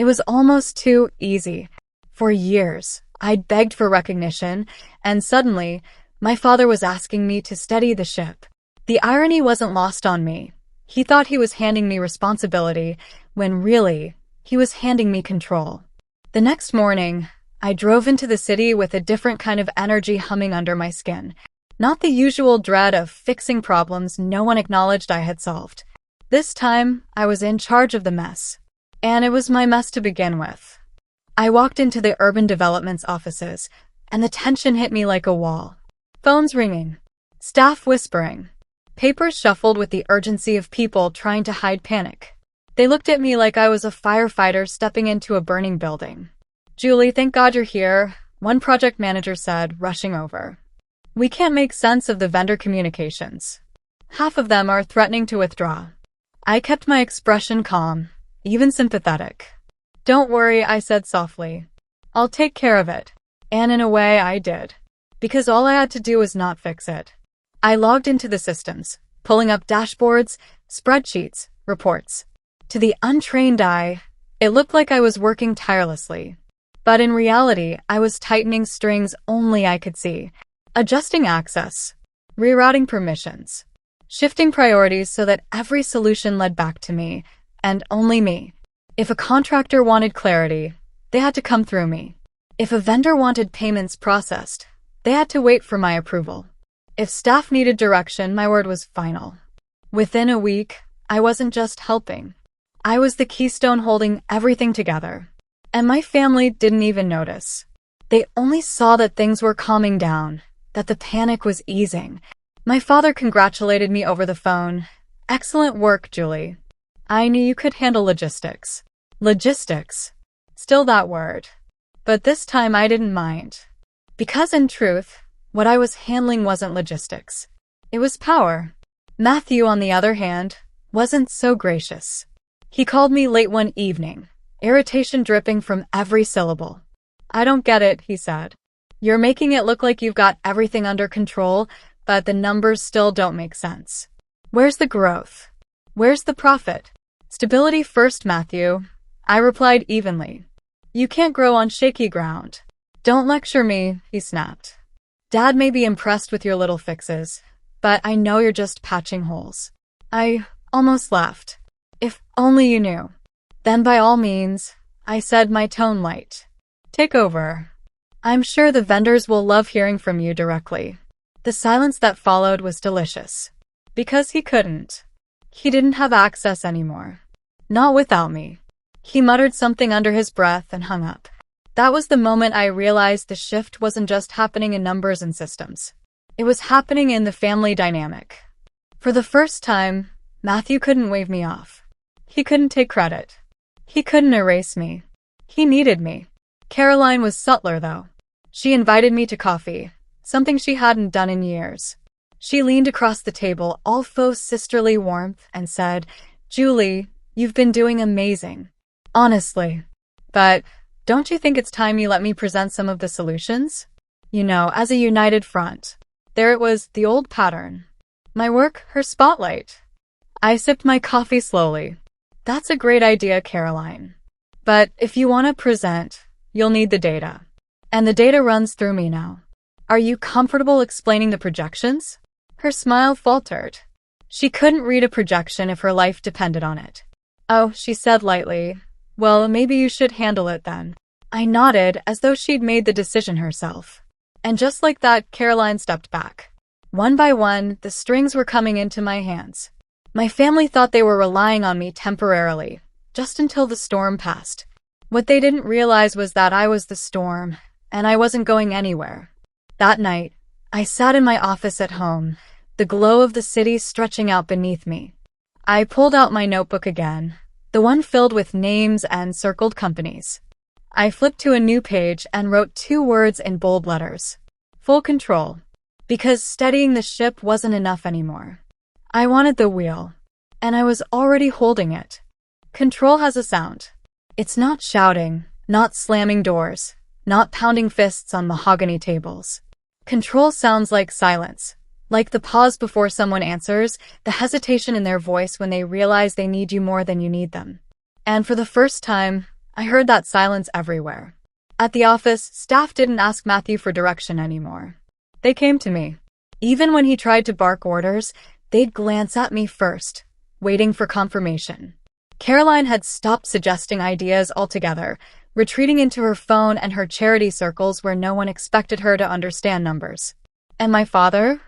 It was almost too easy. For years, I'd begged for recognition, and suddenly, my father was asking me to steady the ship. The irony wasn't lost on me. He thought he was handing me responsibility, when really, he was handing me control. The next morning, I drove into the city with a different kind of energy humming under my skin. Not the usual dread of fixing problems no one acknowledged I had solved. This time, I was in charge of the mess. And it was my mess to begin with. I walked into the urban development's offices, and the tension hit me like a wall. Phones ringing, staff whispering, papers shuffled with the urgency of people trying to hide panic. They looked at me like I was a firefighter stepping into a burning building. "Julie, thank God you're here," one project manager said, rushing over. "We can't make sense of the vendor communications. Half of them are threatening to withdraw." I kept my expression calm, even sympathetic. "Don't worry," I said softly. "I'll take care of it." And in a way, I did. Because all I had to do was not fix it. I logged into the systems, pulling up dashboards, spreadsheets, reports. To the untrained eye, it looked like I was working tirelessly. But in reality, I was tightening strings only I could see, adjusting access, rerouting permissions, shifting priorities so that every solution led back to me, and only me. If a contractor wanted clarity, they had to come through me. If a vendor wanted payments processed, they had to wait for my approval. If staff needed direction, my word was final. Within a week, I wasn't just helping. I was the keystone holding everything together. And my family didn't even notice. They only saw that things were calming down, that the panic was easing. My father congratulated me over the phone. "Excellent work, Julie. I knew you could handle logistics." Logistics. Still that word. But this time I didn't mind. Because in truth, what I was handling wasn't logistics. It was power. Matthew, on the other hand, wasn't so gracious. He called me late one evening, irritation dripping from every syllable. "I don't get it," he said. "You're making it look like you've got everything under control, but the numbers still don't make sense. Where's the growth? Where's the profit?" "Stability first, Matthew," I replied evenly. "You can't grow on shaky ground." "Don't lecture me," he snapped. "Dad may be impressed with your little fixes, but I know you're just patching holes." I almost laughed. "If only you knew." "Then by all means," I said, my tone light. "Take over. I'm sure the vendors will love hearing from you directly." The silence that followed was delicious. Because he couldn't. He didn't have access anymore. Not without me. He muttered something under his breath and hung up. That was the moment I realized the shift wasn't just happening in numbers and systems. It was happening in the family dynamic. For the first time, Matthew couldn't wave me off. He couldn't take credit. He couldn't erase me. He needed me. Caroline was subtler, though. She invited me to coffee, something she hadn't done in years. She leaned across the table, all faux sisterly warmth, and said, "Julie, you've been doing amazing. Honestly. But don't you think it's time you let me present some of the solutions? You know, as a united front." There it was, the old pattern. My work, her spotlight. I sipped my coffee slowly. "That's a great idea, Caroline. But if you want to present, you'll need the data. And the data runs through me now. Are you comfortable explaining the projections?" Her smile faltered. She couldn't read a projection if her life depended on it. "Oh," she said lightly. "Well, maybe you should handle it then." I nodded as though she'd made the decision herself. And just like that, Caroline stepped back. One by one, the strings were coming into my hands. My family thought they were relying on me temporarily, just until the storm passed. What they didn't realize was that I was the storm, and I wasn't going anywhere. That night, I sat in my office at home, the glow of the city stretching out beneath me. I pulled out my notebook again, the one filled with names and circled companies. I flipped to a new page and wrote 2 words in bold letters. Full control. Because steadying the ship wasn't enough anymore. I wanted the wheel, and I was already holding it. Control has a sound. It's not shouting, not slamming doors, not pounding fists on mahogany tables. Control sounds like silence, like the pause before someone answers, the hesitation in their voice when they realize they need you more than you need them. And for the first time, I heard that silence everywhere. At the office, staff didn't ask Matthew for direction anymore. They came to me. Even when he tried to bark orders, they'd glance at me first, waiting for confirmation. Caroline had stopped suggesting ideas altogether, retreating into her phone and her charity circles where no one expected her to understand numbers. And my father?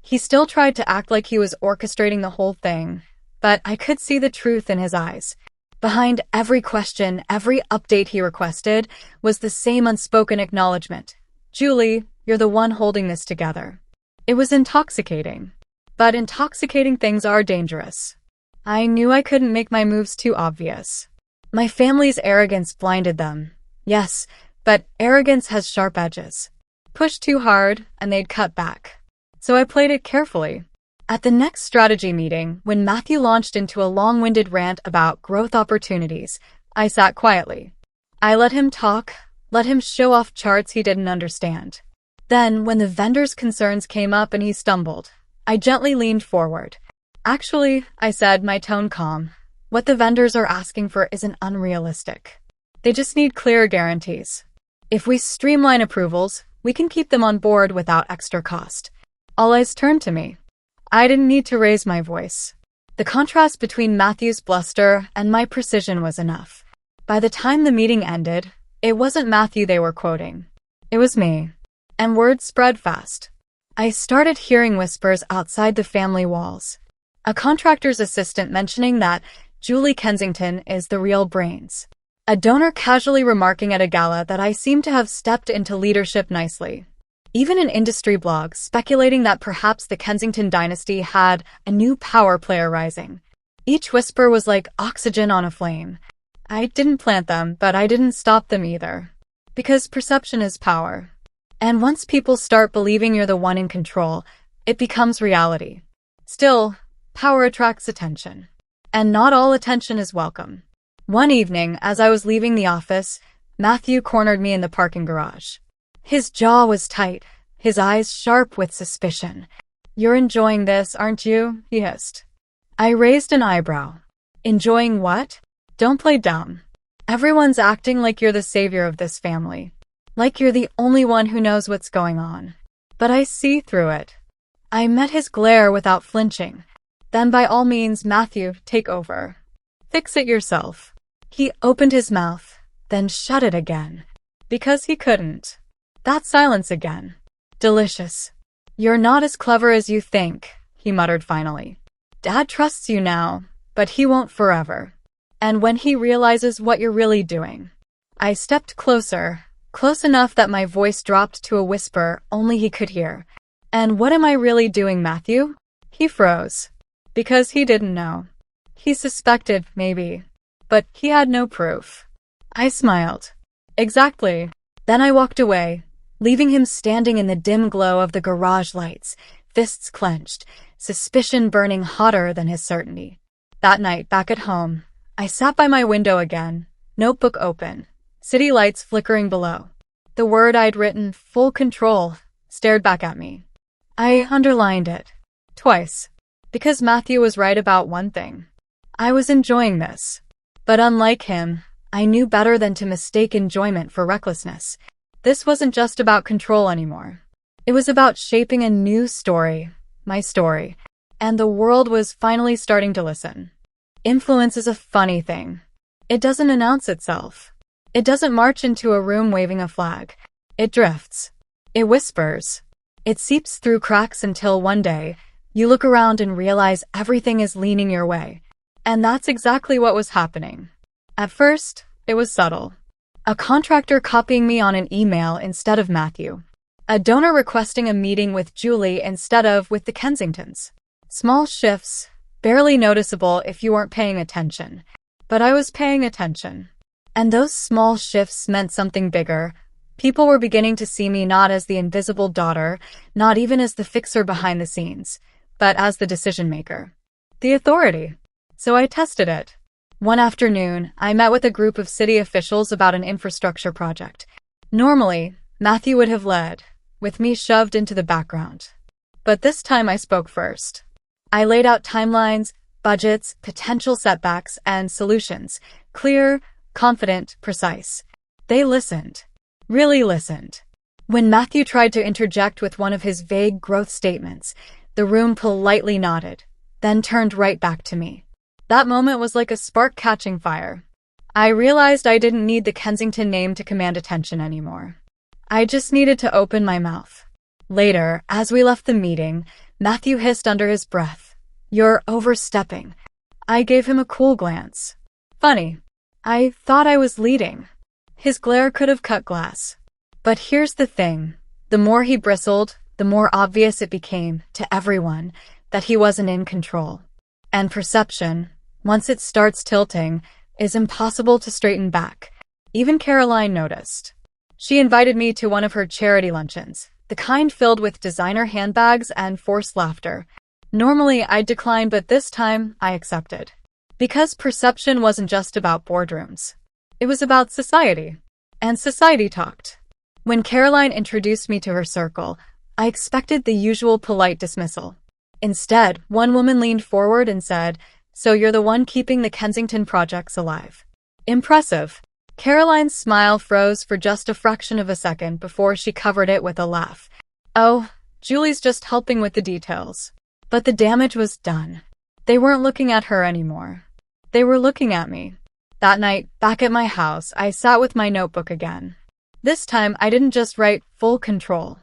He still tried to act like he was orchestrating the whole thing, but I could see the truth in his eyes. Behind every question, every update he requested, was the same unspoken acknowledgement. Julie, you're the one holding this together. It was intoxicating. But intoxicating things are dangerous. I knew I couldn't make my moves too obvious. My family's arrogance blinded them. Yes, but arrogance has sharp edges. Push too hard, and they'd cut back. So I played it carefully. At the next strategy meeting, when Matthew launched into a long-winded rant about growth opportunities, I sat quietly. I let him talk, let him show off charts he didn't understand. Then, when the vendor's concerns came up and he stumbled, I gently leaned forward. Actually, I said, my tone calm, what the vendors are asking for isn't unrealistic. They just need clear guarantees. If we streamline approvals, we can keep them on board without extra cost. All eyes turned to me. I didn't need to raise my voice. The contrast between Matthew's bluster and my precision was enough. By the time the meeting ended, it wasn't Matthew they were quoting. It was me. And word spread fast. I started hearing whispers outside the family walls. A contractor's assistant mentioning that Julie Kensington is the real brains. A donor casually remarking at a gala that I seemed to have stepped into leadership nicely. Even an industry blog speculating that perhaps the Kensington dynasty had a new power player rising. Each whisper was like oxygen on a flame. I didn't plant them, but I didn't stop them either. Because perception is power. And once people start believing you're the one in control, it becomes reality. Still, power attracts attention. And not all attention is welcome. One evening, as I was leaving the office, Matthew cornered me in the parking garage. His jaw was tight, his eyes sharp with suspicion. You're enjoying this, aren't you? He hissed. I raised an eyebrow. Enjoying what? Don't play dumb. Everyone's acting like you're the savior of this family. Like you're the only one who knows what's going on. But I see through it. I met his glare without flinching. Then by all means, Matthew, take over. Fix it yourself. He opened his mouth, then shut it again. Because he couldn't. That silence again. Delicious. You're not as clever as you think, he muttered finally. Dad trusts you now, but he won't forever. And when he realizes what you're really doing. I stepped closer, close enough that my voice dropped to a whisper only he could hear. And what am I really doing, Matthew? He froze. Because he didn't know. He suspected, maybe. But he had no proof. I smiled. Exactly. Then I walked away, leaving him standing in the dim glow of the garage lights, fists clenched, suspicion burning hotter than his certainty. That night, back at home, I sat by my window again, notebook open, city lights flickering below. The word I'd written, full control, stared back at me. I underlined it. Twice. Because Matthew was right about one thing. I was enjoying this. But unlike him, I knew better than to mistake enjoyment for recklessness. This wasn't just about control anymore. It was about shaping a new story, my story, and the world was finally starting to listen. Influence is a funny thing. It doesn't announce itself. It doesn't march into a room waving a flag. It drifts. It whispers. It seeps through cracks until one day, you look around and realize everything is leaning your way. And that's exactly what was happening. At first, it was subtle. A contractor copying me on an email instead of Matthew. A donor requesting a meeting with Julie instead of with the Kensingtons. Small shifts, barely noticeable if you weren't paying attention. But I was paying attention. And those small shifts meant something bigger. People were beginning to see me not as the invisible daughter, not even as the fixer behind the scenes, but as the decision maker. The authority. So I tested it. One afternoon, I met with a group of city officials about an infrastructure project. Normally, Matthew would have led, with me shoved into the background. But this time I spoke first. I laid out timelines, budgets, potential setbacks, and solutions. Clear, confident, precise. They listened. Really listened. When Matthew tried to interject with one of his vague growth statements, the room politely nodded, then turned right back to me. That moment was like a spark catching fire. I realized I didn't need the Kensington name to command attention anymore. I just needed to open my mouth. Later, as we left the meeting, Matthew hissed under his breath, "You're overstepping." I gave him a cool glance. Funny. I thought I was leading. His glare could have cut glass. But here's the thing. The more he bristled, the more obvious it became to everyone that he wasn't in control. And perception, once it starts tilting, is impossible to straighten back. Even Caroline noticed. She invited me to one of her charity luncheons, the kind filled with designer handbags and forced laughter. Normally I'd decline, but this time I accepted. Because perception wasn't just about boardrooms. It was about society. And society talked. When Caroline introduced me to her circle, I expected the usual polite dismissal. Instead, one woman leaned forward and said, "So you're the one keeping the Kensington projects alive." Impressive. Caroline's smile froze for just a fraction of a second before she covered it with a laugh. "Oh, Julie's just helping with the details." But the damage was done. They weren't looking at her anymore. They were looking at me. That night, back at my house, I sat with my notebook again. This time, I didn't just write full control.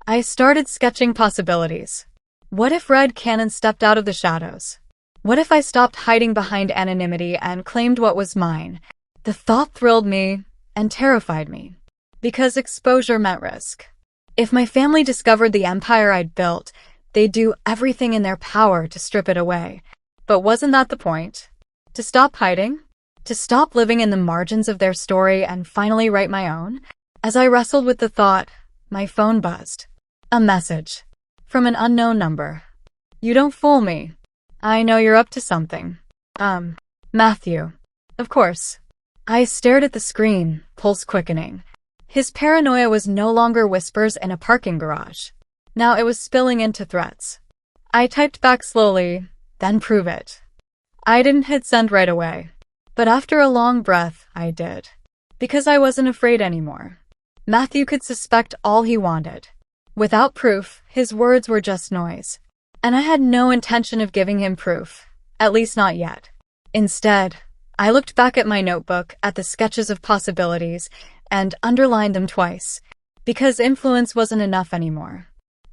I started sketching possibilities. What if Red Cannon stepped out of the shadows? What if I stopped hiding behind anonymity and claimed what was mine? The thought thrilled me and terrified me. Because exposure meant risk. If my family discovered the empire I'd built, they'd do everything in their power to strip it away. But wasn't that the point? To stop hiding? To stop living in the margins of their story and finally write my own? As I wrestled with the thought, my phone buzzed. A message. From an unknown number. "You don't fool me. I know you're up to something." Matthew. Of course. I stared at the screen, pulse quickening. His paranoia was no longer whispers in a parking garage. Now it was spilling into threats. I typed back slowly, "Then prove it." I didn't hit send right away. But after a long breath, I did. Because I wasn't afraid anymore. Matthew could suspect all he wanted. Without proof, his words were just noise. And I had no intention of giving him proof. At least not yet. Instead, I looked back at my notebook, at the sketches of possibilities, and underlined them twice. Because influence wasn't enough anymore.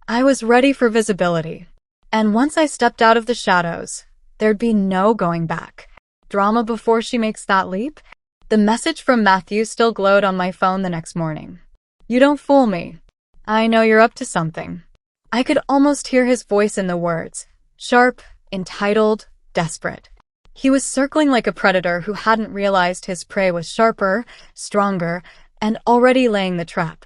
I was ready for visibility. And once I stepped out of the shadows, there'd be no going back. Drama before she makes that leap? The message from Matthew still glowed on my phone the next morning. "You don't fool me. I know you're up to something." I could almost hear his voice in the words. Sharp, entitled, desperate. He was circling like a predator who hadn't realized his prey was sharper, stronger, and already laying the trap.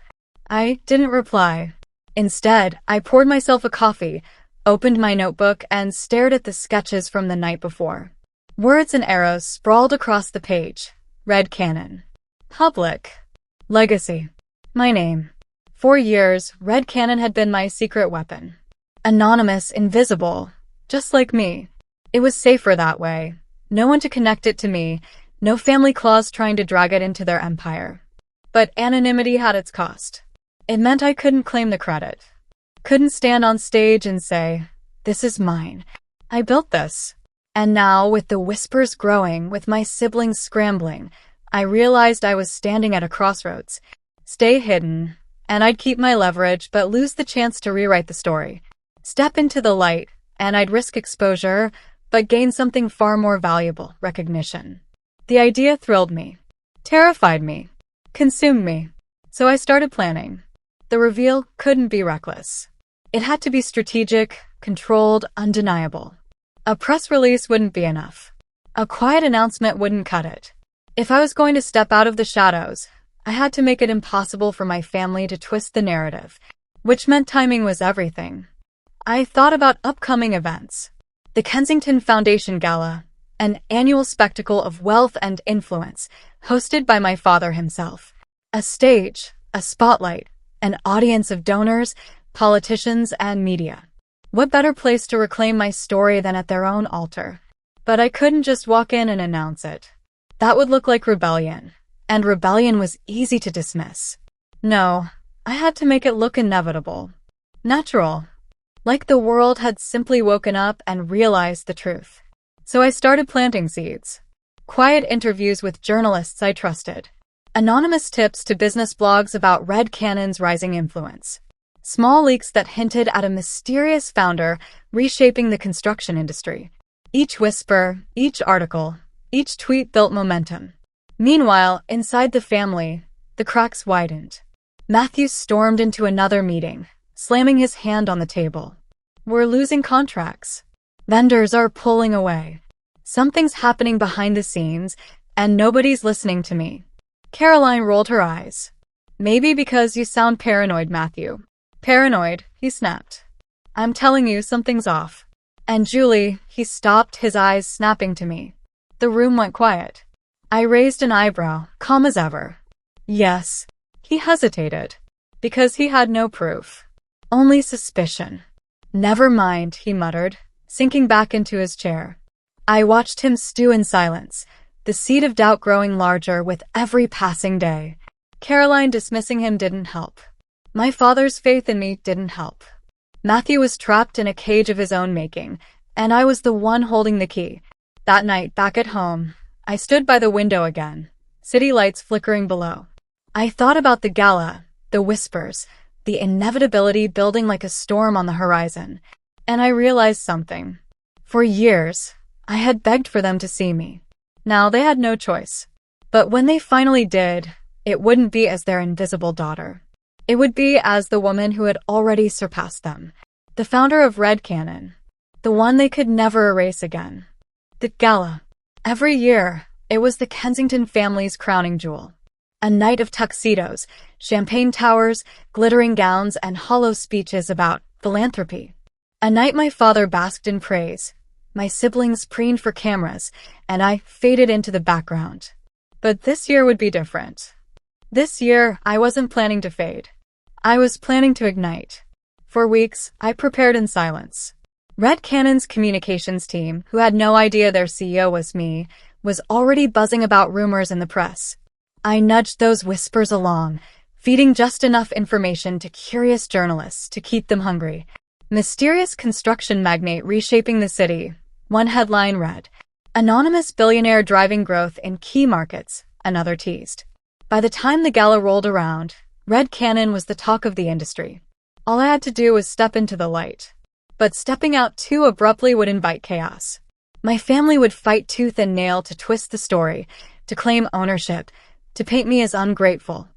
I didn't reply. Instead, I poured myself a coffee, opened my notebook, and stared at the sketches from the night before. Words and arrows sprawled across the page. Red Cannon. Public. Legacy. My name. For years, Red Cannon had been my secret weapon. Anonymous, invisible, just like me. It was safer that way. No one to connect it to me, no family claws trying to drag it into their empire. But anonymity had its cost. It meant I couldn't claim the credit. Couldn't stand on stage and say, "This is mine. I built this." And now, with the whispers growing, with my siblings scrambling, I realized I was standing at a crossroads. Stay hidden, and I'd keep my leverage but lose the chance to rewrite the story. Step into the light, and I'd risk exposure, but gain something far more valuable, recognition. The idea thrilled me, terrified me, consumed me. So I started planning. The reveal couldn't be reckless. It had to be strategic, controlled, undeniable. A press release wouldn't be enough. A quiet announcement wouldn't cut it. If I was going to step out of the shadows, I had to make it impossible for my family to twist the narrative, which meant timing was everything. I thought about upcoming events. The Kensington Foundation Gala, an annual spectacle of wealth and influence, hosted by my father himself. A stage, a spotlight, an audience of donors, politicians, and media. What better place to reclaim my story than at their own altar? But I couldn't just walk in and announce it. That would look like rebellion. And rebellion was easy to dismiss. No, I had to make it look inevitable. Natural. Like the world had simply woken up and realized the truth. So I started planting seeds. Quiet interviews with journalists I trusted. Anonymous tips to business blogs about Red Cannon's rising influence. Small leaks that hinted at a mysterious founder reshaping the construction industry. Each whisper, each article, each tweet built momentum. Meanwhile, inside the family, the cracks widened. Matthew stormed into another meeting, slamming his hand on the table. We're losing contracts. Vendors are pulling away. Something's happening behind the scenes, and nobody's listening to me. Caroline rolled her eyes. Maybe because you sound paranoid, Matthew. Paranoid, he snapped. I'm telling you something's off. And Julie, he stopped, his eyes snapping to me. The room went quiet. I raised an eyebrow, calm as ever. Yes. He hesitated. Because he had no proof. Only suspicion. Never mind, he muttered, sinking back into his chair. I watched him stew in silence, the seed of doubt growing larger with every passing day. Caroline dismissing him didn't help. My father's faith in me didn't help. Matthew was trapped in a cage of his own making, and I was the one holding the key. That night, back at home, I stood by the window again, city lights flickering below. I thought about the gala, the whispers, the inevitability building like a storm on the horizon, and I realized something. For years, I had begged for them to see me. Now they had no choice. But when they finally did, it wouldn't be as their invisible daughter. It would be as the woman who had already surpassed them, the founder of Red Cannon, the one they could never erase again. The gala. Every year, it was the Kensington family's crowning jewel. A night of tuxedos, champagne towers, glittering gowns, and hollow speeches about philanthropy. A night my father basked in praise. My siblings preened for cameras, and I faded into the background. But this year would be different. This year, I wasn't planning to fade. I was planning to ignite. For weeks, I prepared in silence. Red Cannon's communications team, who had no idea their CEO was me, was already buzzing about rumors in the press. I nudged those whispers along, feeding just enough information to curious journalists to keep them hungry. Mysterious construction magnate reshaping the city. One headline read, Anonymous billionaire driving growth in key markets, another teased. By the time the gala rolled around, Red Cannon was the talk of the industry. All I had to do was step into the light. But stepping out too abruptly would invite chaos. My family would fight tooth and nail to twist the story, to claim ownership, to paint me as ungrateful.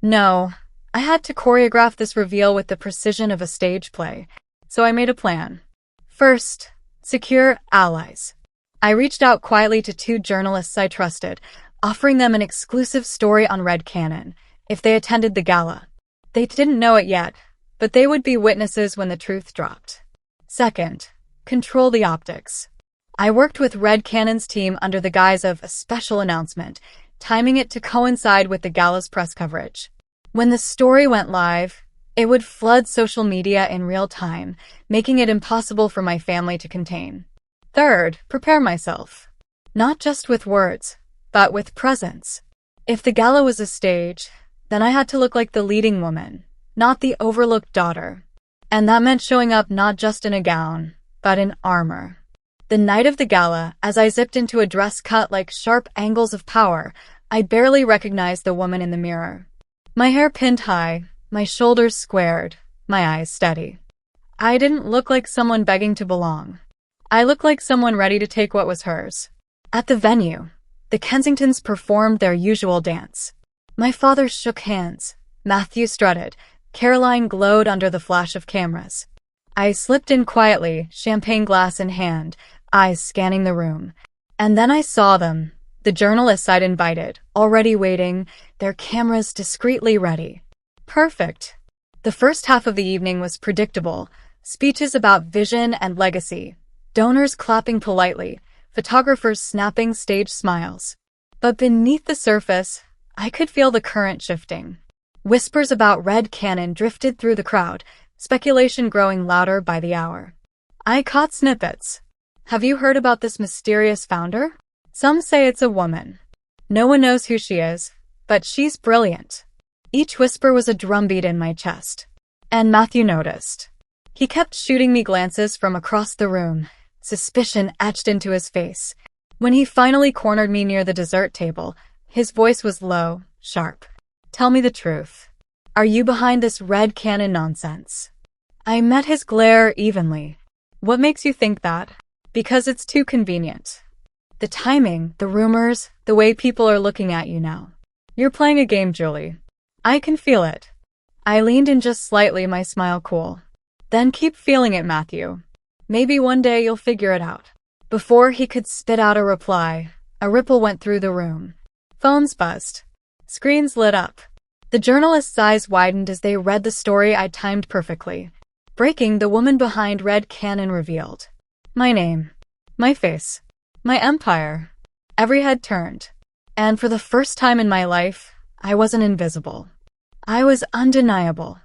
No, I had to choreograph this reveal with the precision of a stage play. So I made a plan. First, secure allies. I reached out quietly to 2 journalists I trusted, offering them an exclusive story on Red Cannon if they attended the gala. They didn't know it yet, but they would be witnesses when the truth dropped. Second, control the optics. I worked with Red Cannon's team under the guise of a special announcement, timing it to coincide with the gala's press coverage. When the story went live, it would flood social media in real time, making it impossible for my family to contain. Third, prepare myself. Not just with words, but with presence. If the gala was a stage, then I had to look like the leading woman, not the overlooked daughter. And that meant showing up not just in a gown, but in armor. The night of the gala, as I zipped into a dress cut like sharp angles of power, I barely recognized the woman in the mirror. My hair pinned high, my shoulders squared, my eyes steady. I didn't look like someone begging to belong. I looked like someone ready to take what was hers. At the venue, the Kensingtons performed their usual dance. My father shook hands. Matthew strutted. Caroline glowed under the flash of cameras. I slipped in quietly, champagne glass in hand, eyes scanning the room. And then I saw them, the journalists I'd invited, already waiting, their cameras discreetly ready. Perfect. The first half of the evening was predictable. Speeches about vision and legacy. Donors clapping politely. Photographers snapping stage smiles. But beneath the surface, I could feel the current shifting. Whispers about Red Cannon drifted through the crowd, speculation growing louder by the hour. I caught snippets. Have you heard about this mysterious founder? Some say it's a woman. No one knows who she is, but she's brilliant. Each whisper was a drumbeat in my chest. And Matthew noticed. He kept shooting me glances from across the room, suspicion etched into his face. When he finally cornered me near the dessert table, his voice was low, sharp. Tell me the truth. Are you behind this red cannon nonsense? I met his glare evenly. What makes you think that? Because it's too convenient. The timing, the rumors, the way people are looking at you now. You're playing a game, Julie. I can feel it. I leaned in just slightly, my smile cool. Then keep feeling it, Matthew. Maybe one day you'll figure it out. Before he could spit out a reply, a ripple went through the room. Phones buzzed. Screens lit up. The journalist's eyes widened as they read the story I'd timed perfectly. Breaking, the woman behind Red Cannon revealed. My name. My face. My empire. Every head turned. And for the first time in my life, I wasn't invisible. I was undeniable.